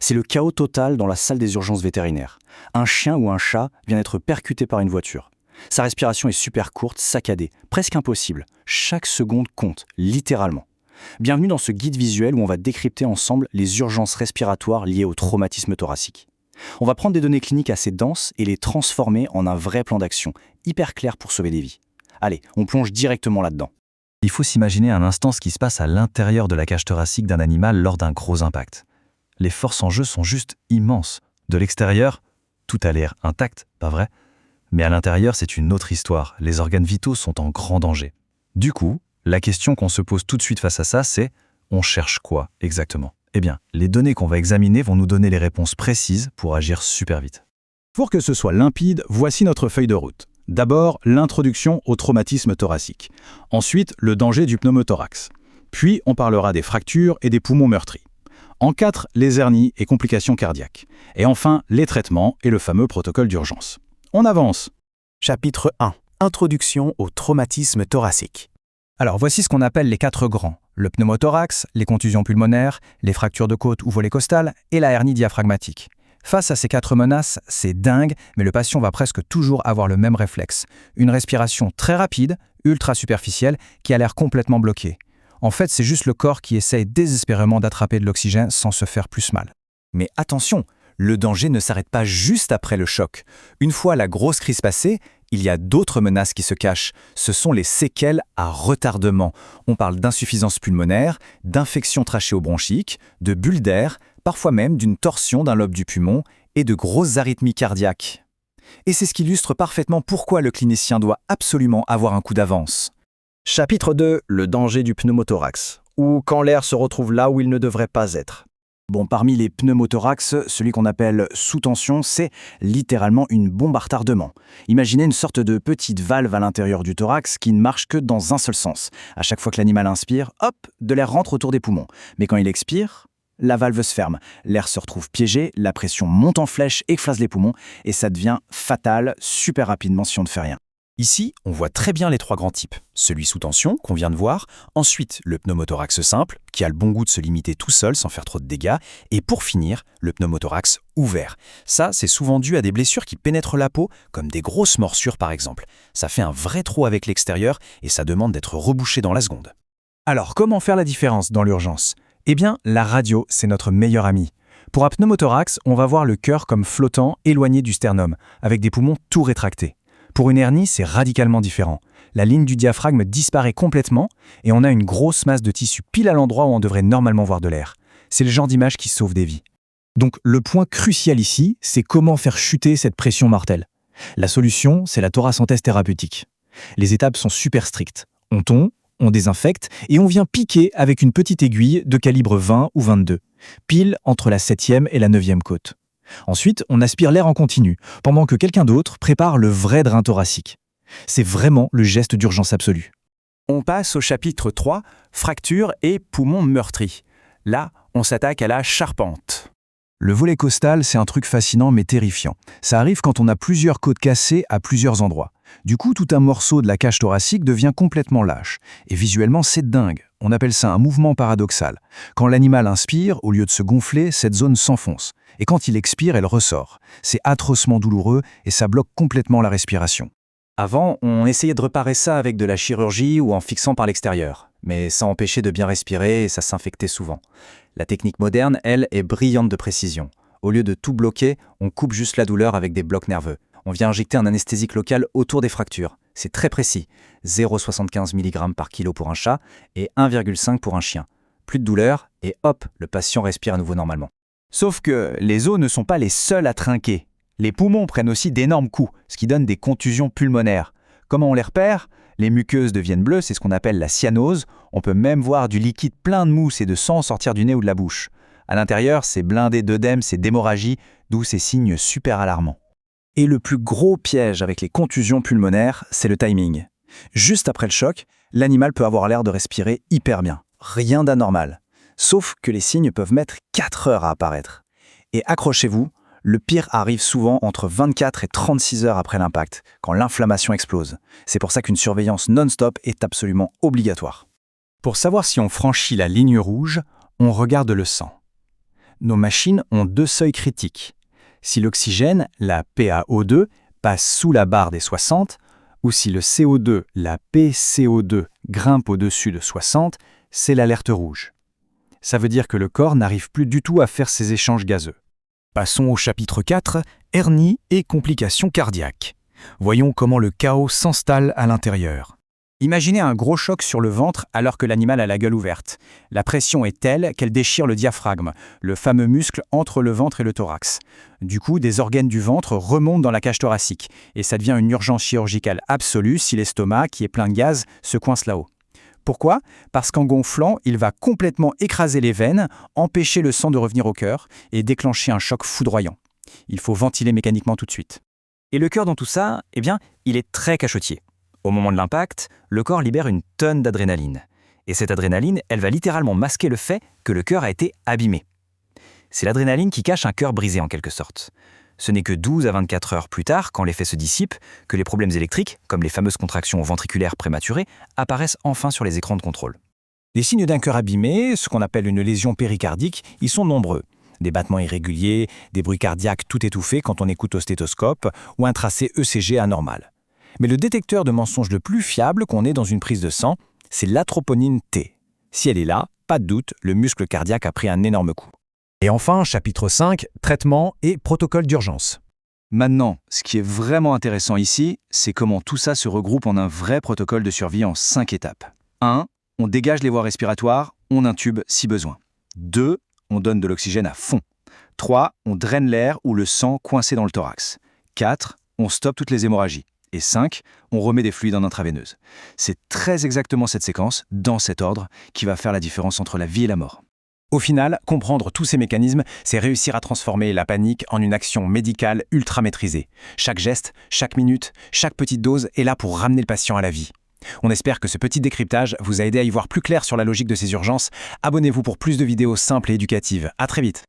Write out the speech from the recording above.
C'est le chaos total dans la salle des urgences vétérinaires. Un chien ou un chat vient d'être percuté par une voiture. Sa respiration est super courte, saccadée, presque impossible. Chaque seconde compte, littéralement. Bienvenue dans ce guide visuel où on va décrypter ensemble les urgences respiratoires liées au traumatisme thoracique. On va prendre des données cliniques assez denses et les transformer en un vrai plan d'action, hyper clair pour sauver des vies. Allez, on plonge directement là-dedans. Il faut s'imaginer un instant ce qui se passe à l'intérieur de la cage thoracique d'un animal lors d'un gros impact. Les forces en jeu sont juste immenses. De l'extérieur, tout a l'air intact, pas vrai? Mais à l'intérieur, c'est une autre histoire. Les organes vitaux sont en grand danger. Du coup, la question qu'on se pose tout de suite face à ça, c'est on cherche quoi exactement? Eh bien, les données qu'on va examiner vont nous donner les réponses précises pour agir super vite. Pour que ce soit limpide, voici notre feuille de route. D'abord, l'introduction au traumatisme thoracique. Ensuite, le danger du pneumothorax. Puis, on parlera des fractures et des poumons meurtris. En 4, les hernies et complications cardiaques. Et enfin, les traitements et le fameux protocole d'urgence. On avance. Chapitre 1. Introduction au traumatisme thoracique. Alors voici ce qu'on appelle les 4 grands. Le pneumothorax, les contusions pulmonaires, les fractures de côte ou volets costales et la hernie diaphragmatique. Face à ces 4 menaces, c'est dingue, mais le patient va presque toujours avoir le même réflexe. Une respiration très rapide, ultra superficielle, qui a l'air complètement bloquée. En fait, c'est juste le corps qui essaye désespérément d'attraper de l'oxygène sans se faire plus mal. Mais attention, le danger ne s'arrête pas juste après le choc. Une fois la grosse crise passée, il y a d'autres menaces qui se cachent. Ce sont les séquelles à retardement. On parle d'insuffisance pulmonaire, d'infection trachéobronchique, de bulles d'air, parfois même d'une torsion d'un lobe du poumon et de grosses arythmies cardiaques. Et c'est ce qui illustre parfaitement pourquoi le clinicien doit absolument avoir un coup d'avance. Chapitre 2, le danger du pneumothorax, ou quand l'air se retrouve là où il ne devrait pas être. Bon, parmi les pneumothorax, celui qu'on appelle sous tension, c'est littéralement une bombe à retardement. Imaginez une sorte de petite valve à l'intérieur du thorax qui ne marche que dans un seul sens. À chaque fois que l'animal inspire, hop, de l'air rentre autour des poumons. Mais quand il expire, la valve se ferme. L'air se retrouve piégé, la pression monte en flèche, écrase les poumons, et ça devient fatal super rapidement si on ne fait rien. Ici, on voit très bien les 3 grands types. Celui sous tension, qu'on vient de voir, ensuite le pneumothorax simple, qui a le bon goût de se limiter tout seul sans faire trop de dégâts, et pour finir, le pneumothorax ouvert. Ça, c'est souvent dû à des blessures qui pénètrent la peau, comme des grosses morsures par exemple. Ça fait un vrai trou avec l'extérieur et ça demande d'être rebouché dans la seconde. Alors, comment faire la différence dans l'urgence? Eh bien, la radio, c'est notre meilleur ami. Pour un pneumothorax, on va voir le cœur comme flottant, éloigné du sternum, avec des poumons tout rétractés. Pour une hernie, c'est radicalement différent. La ligne du diaphragme disparaît complètement et on a une grosse masse de tissu pile à l'endroit où on devrait normalement voir de l'air. C'est le genre d'image qui sauve des vies. Donc le point crucial ici, c'est comment faire chuter cette pression mortelle. La solution, c'est la thoracentèse thérapeutique. Les étapes sont super strictes. On tond, on désinfecte et on vient piquer avec une petite aiguille de calibre 20 ou 22, pile entre la 7e et la 9e côte. Ensuite, on aspire l'air en continu, pendant que quelqu'un d'autre prépare le vrai drain thoracique. C'est vraiment le geste d'urgence absolue. On passe au chapitre 3, fractures et poumons meurtris. Là, on s'attaque à la charpente. Le volet costal, c'est un truc fascinant mais terrifiant. Ça arrive quand on a plusieurs côtes cassées à plusieurs endroits. Du coup, tout un morceau de la cage thoracique devient complètement lâche. Et visuellement, c'est dingue. On appelle ça un mouvement paradoxal. Quand l'animal inspire, au lieu de se gonfler, cette zone s'enfonce. Et quand il expire, elle ressort. C'est atrocement douloureux et ça bloque complètement la respiration. Avant, on essayait de réparer ça avec de la chirurgie ou en fixant par l'extérieur. Mais ça empêchait de bien respirer et ça s'infectait souvent. La technique moderne, elle, est brillante de précision. Au lieu de tout bloquer, on coupe juste la douleur avec des blocs nerveux. On vient injecter un anesthésique local autour des fractures. C'est très précis, 0,75 mg par kilo pour un chat et 1,5 pour un chien. Plus de douleur et hop, le patient respire à nouveau normalement. Sauf que les os ne sont pas les seuls à trinquer. Les poumons prennent aussi d'énormes coups, ce qui donne des contusions pulmonaires. Comment on les repère? Les muqueuses deviennent bleues, c'est ce qu'on appelle la cyanose. On peut même voir du liquide plein de mousse et de sang sortir du nez ou de la bouche. À l'intérieur, c'est blindé d'œdème, c'est d'hémorragie, d'où ces signes super alarmants. Et le plus gros piège avec les contusions pulmonaires, c'est le timing. Juste après le choc, l'animal peut avoir l'air de respirer hyper bien. Rien d'anormal. Sauf que les signes peuvent mettre 4 heures à apparaître. Et accrochez-vous, le pire arrive souvent entre 24 et 36 heures après l'impact, quand l'inflammation explose. C'est pour ça qu'une surveillance non-stop est absolument obligatoire. Pour savoir si on franchit la ligne rouge, on regarde le sang. Nos machines ont deux seuils critiques. Si l'oxygène, la PaO2, passe sous la barre des 60, ou si le CO2, la PCO2, grimpe au-dessus de 60, c'est l'alerte rouge. Ça veut dire que le corps n'arrive plus du tout à faire ces échanges gazeux. Passons au chapitre 4, hernie et complications cardiaques. Voyons comment le chaos s'installe à l'intérieur. Imaginez un gros choc sur le ventre alors que l'animal a la gueule ouverte. La pression est telle qu'elle déchire le diaphragme, le fameux muscle entre le ventre et le thorax. Du coup, des organes du ventre remontent dans la cage thoracique et ça devient une urgence chirurgicale absolue si l'estomac, qui est plein de gaz, se coince là-haut. Pourquoi ? Parce qu'en gonflant, il va complètement écraser les veines, empêcher le sang de revenir au cœur et déclencher un choc foudroyant. Il faut ventiler mécaniquement tout de suite. Et le cœur dans tout ça, eh bien, il est très cachotier. Au moment de l'impact, le corps libère une tonne d'adrénaline. Et cette adrénaline, elle va littéralement masquer le fait que le cœur a été abîmé. C'est l'adrénaline qui cache un cœur brisé en quelque sorte. Ce n'est que 12 à 24 heures plus tard, quand l'effet se dissipe, que les problèmes électriques, comme les fameuses contractions ventriculaires prématurées, apparaissent enfin sur les écrans de contrôle. Les signes d'un cœur abîmé, ce qu'on appelle une lésion péricardique, ils sont nombreux. Des battements irréguliers, des bruits cardiaques tout étouffés quand on écoute au stéthoscope, ou un tracé ECG anormal. Mais le détecteur de mensonges le plus fiable qu'on ait dans une prise de sang, c'est l'atroponine T. Si elle est là, pas de doute, le muscle cardiaque a pris un énorme coup. Et enfin, chapitre 5, traitement et protocole d'urgence. Maintenant, ce qui est vraiment intéressant ici, c'est comment tout ça se regroupe en un vrai protocole de survie en 5 étapes. 1. On dégage les voies respiratoires, on intube si besoin. 2. On donne de l'oxygène à fond. 3. On draine l'air ou le sang coincé dans le thorax. 4. On stoppe toutes les hémorragies. Et 5, on remet des fluides en intraveineuse. C'est très exactement cette séquence, dans cet ordre, qui va faire la différence entre la vie et la mort. Au final, comprendre tous ces mécanismes, c'est réussir à transformer la panique en une action médicale ultra maîtrisée. Chaque geste, chaque minute, chaque petite dose est là pour ramener le patient à la vie. On espère que ce petit décryptage vous a aidé à y voir plus clair sur la logique de ces urgences. Abonnez-vous pour plus de vidéos simples et éducatives. À très vite.